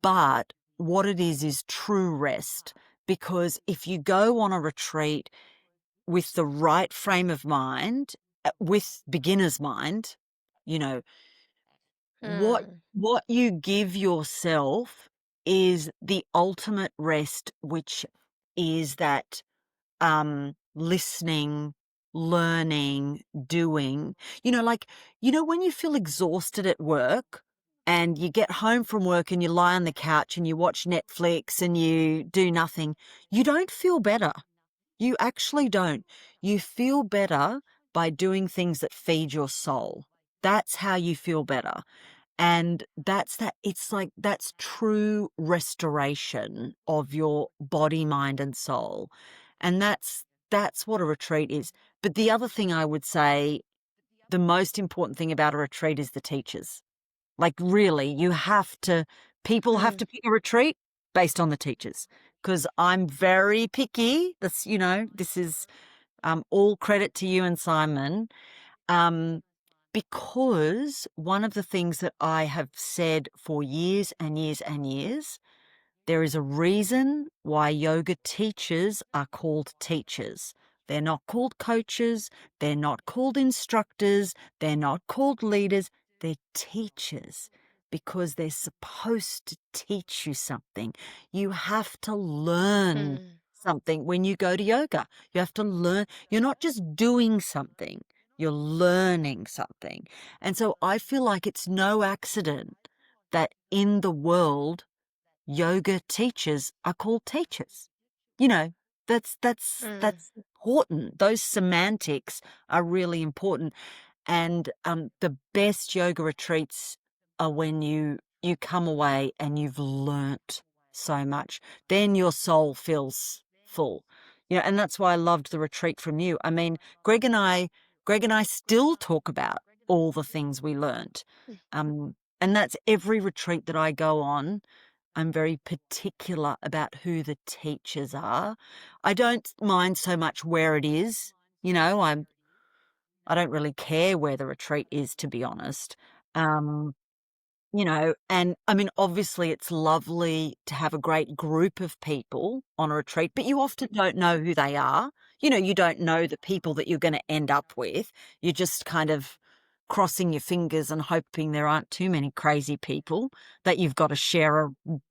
But what it is true rest. Because if you go on a retreat with the right frame of mind, with beginner's mind, you know, what Mm. what you give yourself is the ultimate rest, which is that listening, learning, doing. Like, when you feel exhausted at work and you get home from work and you lie on the couch and you watch Netflix and you do nothing, you don't feel better. You actually don't. You feel better by doing things that feed your soul. That's how you feel better. And it's like that's true restoration of your body, mind, and soul. And that's what a retreat is. But the other thing I would say, the most important thing about a retreat is the teachers. Like, really, people have Mm. to pick a retreat based on the teachers. Because I'm very picky. This is all credit to you and Simon. Um, Because one of the things that I have said for years and years and years, there is a reason why yoga teachers are called teachers. They're not called coaches. They're not called instructors. They're not called leaders. They're teachers because they're supposed to teach you something. You have to learn something when you go to yoga. You have to learn. You're not just doing something. You're learning something. And so I feel like it's no accident that in the world, yoga teachers are called teachers. You know, that's important. Those semantics are really important. And the best yoga retreats are when you come away and you've learnt so much. Then your soul feels full. You know, and that's why I loved the retreat from you. I mean, Greg and I still talk about all the things we learnt. And that's every retreat that I go on. I'm very particular about who the teachers are. I don't mind so much where it is. You know, I don't really care where the retreat is, to be honest. Um, you know, and I mean, obviously it's lovely to have a great group of people on a retreat, but you often don't know who they are. You know, you don't know the people that you're going to end up with. You're just kind of crossing your fingers and hoping there aren't too many crazy people that you've got to share a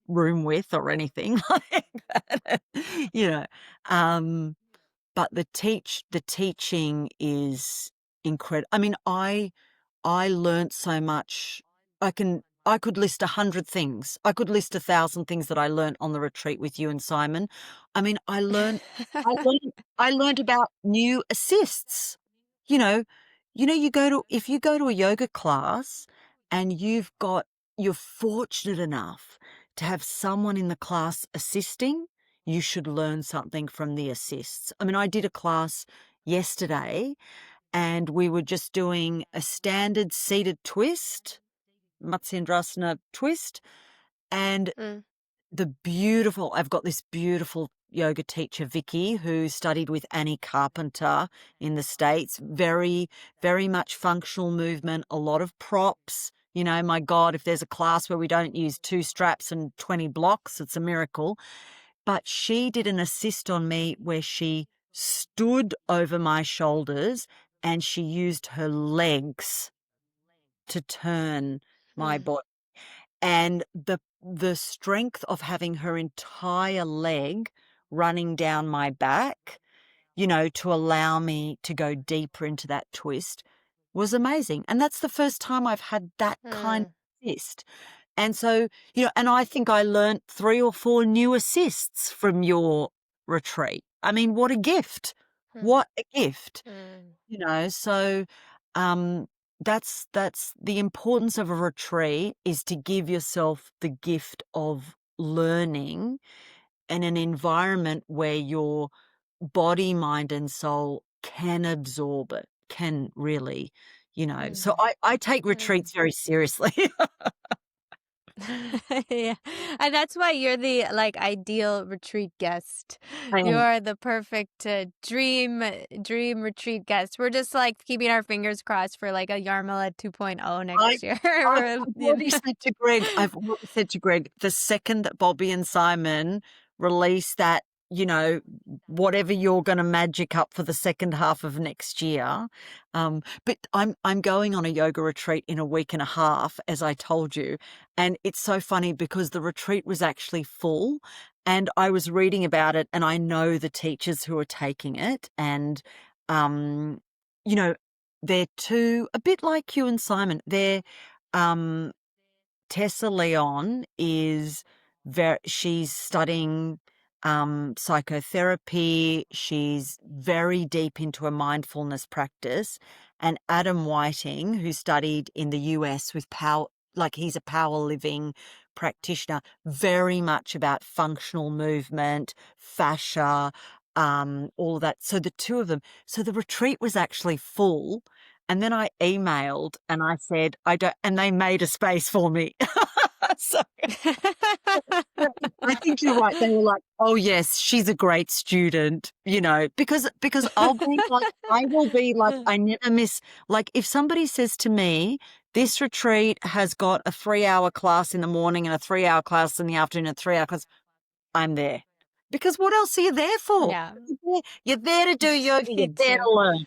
room with or anything like that. You know, but the teaching is incredible. I mean, I learnt so much. I could list 100 things. I could list 1,000 things that I learnt on the retreat with you and Simon. I mean, I learned about new assists. You know, if you go to a yoga class and you're fortunate enough to have someone in the class assisting, you should learn something from the assists. I mean, I did a class yesterday and we were just doing a standard seated twist, Matsyendrasana twist, and I've got this beautiful yoga teacher, Vicky, who studied with Annie Carpenter in the States. Very, very much functional movement, a lot of props. You know, my God, if there's a class where we don't use 2 straps and 20 blocks, it's a miracle. But she did an assist on me where she stood over my shoulders and she used her legs to turn my body. And the strength of having her entire leg running down my back, you know, to allow me to go deeper into that twist was amazing. And that's the first time I've had that kind of assist. And so, you know, and I think I learnt 3 or 4 new assists from your retreat. I mean, what a gift. What a gift. You know, so that's the importance of a retreat is to give yourself the gift of learning in an environment where your body, mind, and soul can absorb it, can really, you know. So I take retreats very seriously. Yeah. And that's why you're the like ideal retreat guest. I am. You're the perfect dream retreat guest. We're just like keeping our fingers crossed for like a Yarmila 2.0 I next year. I've already said to Greg, the second that Bobby and Simon release that, you know, whatever you're going to magic up for the second half of next year. But I'm going on a yoga retreat in a week and a half, as I told you. And it's so funny because the retreat was actually full and I was reading about it and I know the teachers who are taking it. And, you know, they're a bit like you and Simon. Um, Tessa Leon she's studying psychotherapy. She's very deep into a mindfulness practice. And Adam Whiting, who studied in the US with power, like he's a power living practitioner, very much about functional movement, fascia, all of that. So the two of them. So the retreat was actually full. And then I emailed and I said, I don't, and they made a space for me. So I think you're right. They were like, "Oh yes, she's a great student," because I will be like, I never miss. Like if somebody says to me, "This retreat has got a 3-hour class in the morning and a 3-hour class in the afternoon and 3-hour class," I'm there. Because what else are you there for? Yeah. You're there to do yoga. You're Me there too. to learn.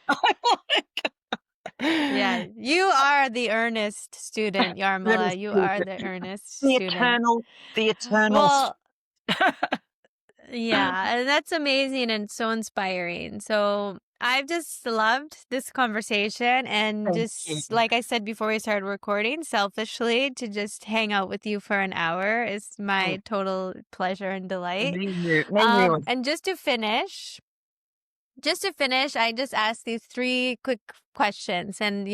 Yeah, you are the earnest student, That Yarmila. You is are the earnest the student. eternal, the eternal. Well, yeah, and that's amazing and so inspiring. So I've just loved this conversation and Thank you. just like I said before we started recording, selfishly to just hang out with you for an hour is Mm. my total pleasure and delight. Me. And just to finish, I just asked these three quick questions and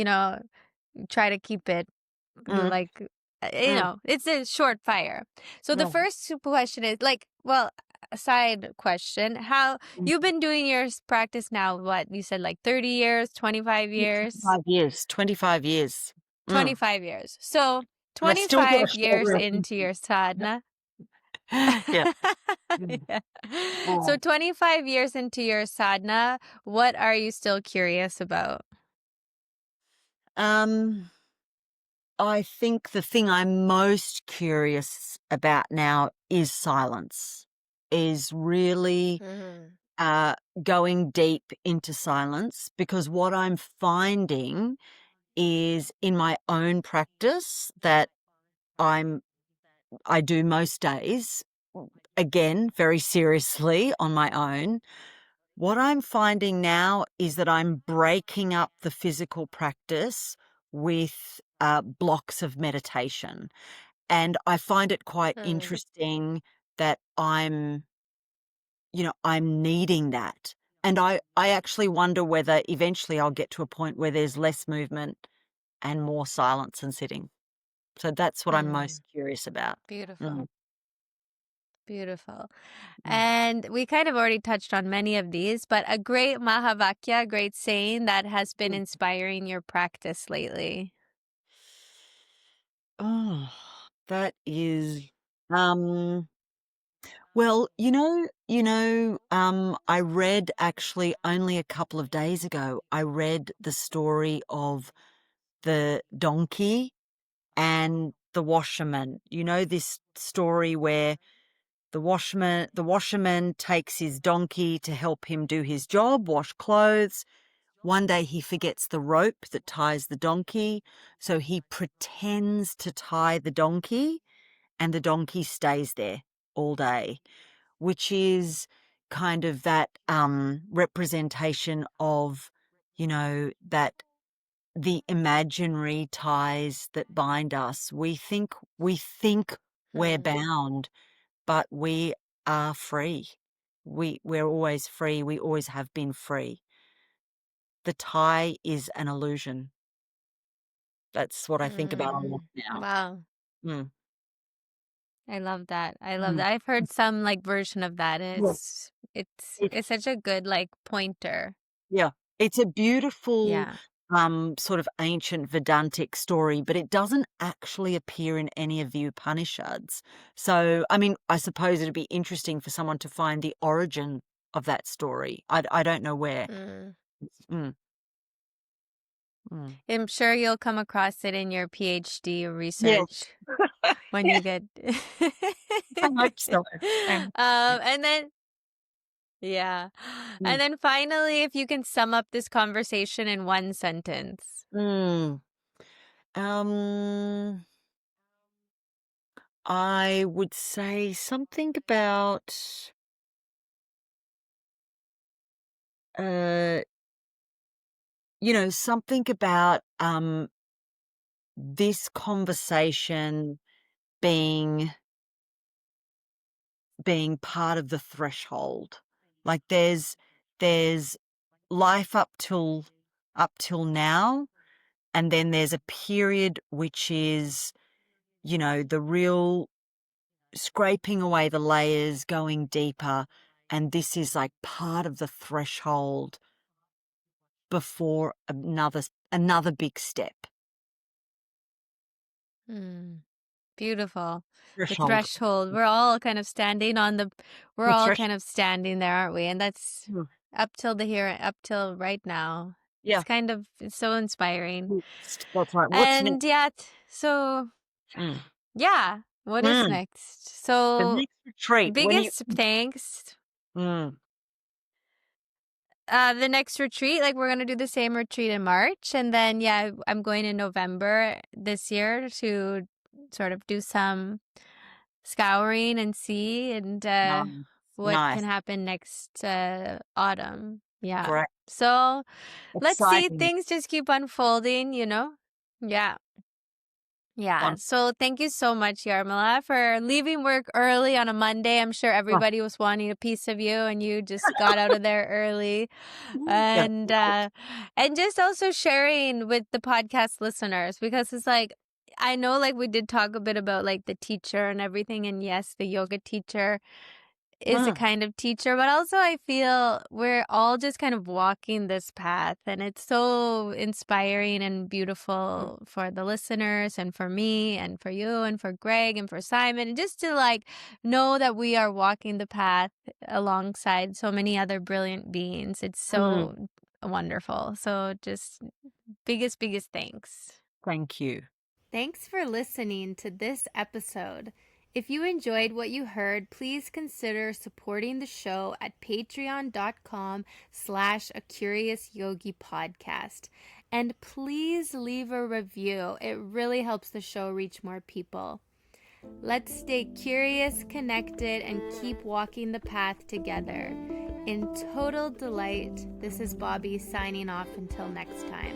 try to keep it Mm, like mm, it's a short fire. So the mm, first question is like, well, a side question, how mm. you've been doing your practice now, what you said, like 30 years, 25 Yeah, years? 25 years, 25 years. Mm. 25 years. So And I still got a 25 short years round. into your sadhana. Yeah. Mm. Yeah. So Oh. 25 years into your sadhana, what are you still curious about? Um, I think the thing I'm most curious about now is silence, is really Mhm. uh, going deep into silence, because what I'm finding is in my own practice that I'm I do most days, again, very seriously on my own. What I'm finding now is that I'm breaking up the physical practice with blocks of meditation. And I find it quite Mm. interesting that I'm needing that. And I actually wonder whether eventually I'll get to a point where there's less movement and more silence and sitting. So that's what I'm Mm. most curious about. Beautiful. Mm, Beautiful. mm, And we kind of already touched on many of these, but a great Mahavakya, great saying that has been mm. inspiring your practice lately. Oh, that is, um, well, I read actually only a couple of days ago, I read the story of the donkey and the washerman. You know, this story where the washerman takes his donkey to help him do his job, wash clothes. One day he forgets the rope that ties the donkey, so he pretends to tie the donkey, and the donkey stays there all day, which is kind of that representation of, that the imaginary ties that bind us. We think we're Hmm. bound, but we are free. We're always free. We always have been free. The tie is an illusion. That's what I think about a lot Mm. now. Wow. Mm, I love that. I love mm. that. I've heard some like version of that. Yeah, It's such a good like pointer. yeah. It's a beautiful, Yeah. sort of ancient Vedantic story, but it doesn't actually appear in any of the Upanishads. So, I mean, I suppose it'd be interesting for someone to find the origin of that story. I don't know where. Mm. Mm, mm. I'm sure you'll come across it in your PhD Yes, research when yeah, you get I hope so. And and then yeah. mm, And then finally, if you can sum up this conversation in one sentence. mm. Um, I would say something about uh, something about this conversation being being part of the threshold. Like there's life up till now, and then there's a period which is, the real scraping away the layers, going deeper, and this is like part of the threshold before another big step. Hmm. Beautiful. The Threshold. threshold. We're all kind of standing on we're all threshold. kind of standing there, aren't we? And that's Mm. up till right now. Yeah. It's so inspiring. That's right. What's next? And yet, so Mm. yeah, what is Mm. next? The So next retreat. When you. biggest thanks. Mm. The next retreat, like we're gonna do the same retreat in March, and then yeah, I'm going in November this year to sort of do some scouring and see and Nice. what can Nice. happen next autumn. Yeah. Great. So let's see. Exciting. Things just keep unfolding, you know? Yeah. Yeah. Fun. So thank you so much, Yarmila, for leaving work early on a Monday. I'm sure Oh, everybody was wanting a piece of you and you just got out of there early. that's right. And just also sharing with the podcast listeners, because it's like I know like we did talk a bit about like the teacher and everything, and yes, the yoga teacher is a Mm. kind of teacher, but also I feel we're all just kind of walking this path, and it's so inspiring and Mm. beautiful for the listeners and for me and for you and for Greg and for Simon, and just to like know that we are walking the path alongside so many other brilliant beings. It's Mm. so wonderful. So just biggest thanks. Thank you. Thanks for listening to this episode. If you enjoyed what you heard, please consider supporting the show at patreon.com/acuriousyogi podcast. And please leave a review. It really helps the show reach more people. Let's stay curious, connected, and keep walking the path together. In total delight, this is Bobby signing off until next time.